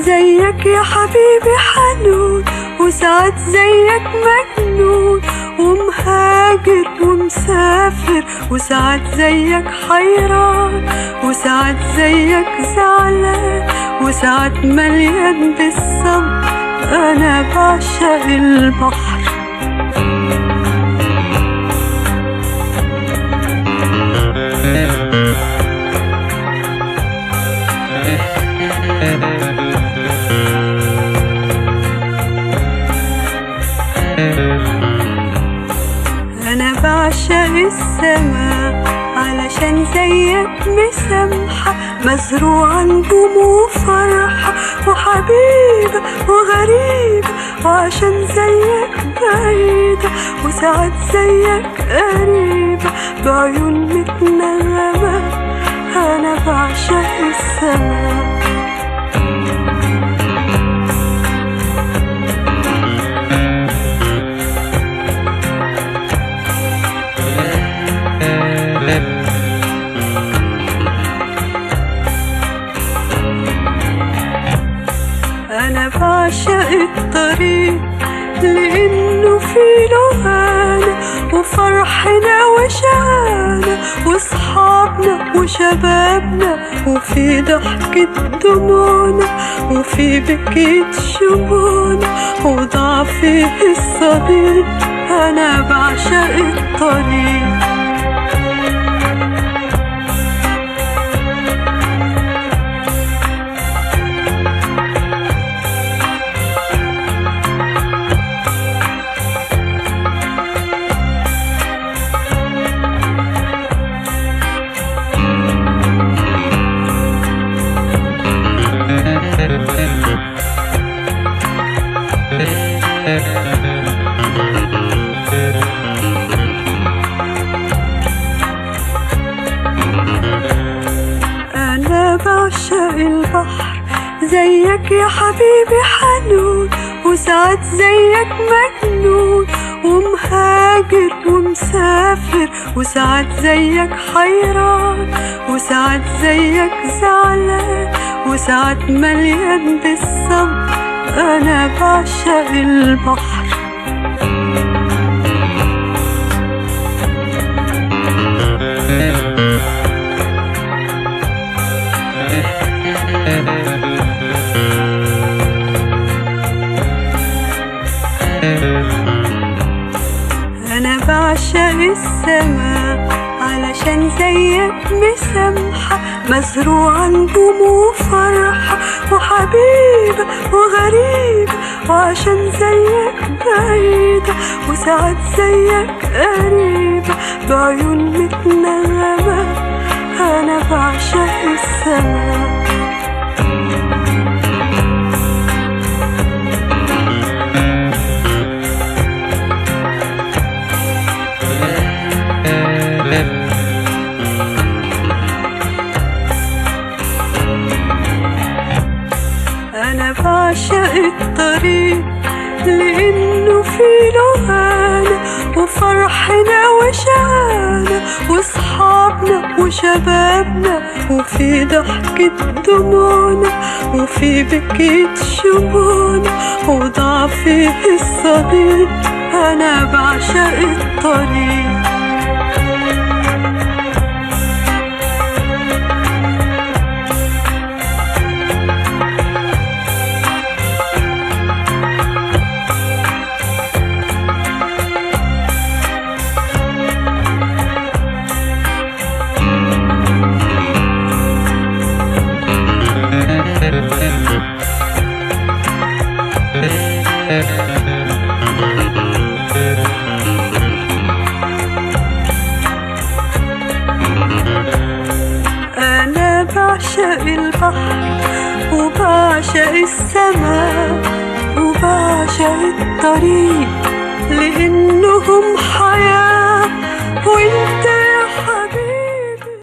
زيك يا حبيبي حنون، وساعات زيك مجنون ومهاجر ومسافر، وساعات زيك حيران، وساعات زيك زعلان، وساعات مليان بالصبر. أنا بعشق البحر. أنا بعشق السماء علشان زيك مسامحة، مزروعة نجوم وفرحة وحبيبة وغريبة، وعشان زيك بعيدة وساعات زيك قريبة بعيون متنغمة. أنا بعشق السماء. أنا بعشق الطريق لأنه فيه لهانا وفرحنا وشقانا وصحابنا وشبابنا، وفي ضحكة دموعنا وفي بكية شموعنا وضعف الصديق. أنا بعشق الطريق. أنا بعشق البحر زيك يا حبيبي حنون، وساعات زيك مجنون ومهاجر ومسافر، وساعات زيك حيران، وساعات زيك زعلان، وساعات مليان بالصبر. أنا بعشق البحر. أنا بعشق السماء علشان زيك مسامحة، مزروعة نجوم وفرحة وحبيبة وغريبة، وعشان زيك بعيدة وساعات زيك قريبة بعيون متنغمة. أنا بعشق السماء. أنا بعشق الطريق لأنه فيه لهانا وفرحنا وشقانا وصحابنا وشبابنا، وفي ضحكة دموعنا وفي بكية شموعنا وضعف الصديق. أنا بعشق الطريق. أنا بعشق البحر وبعشق السماء وبعشق الطريق لأنهم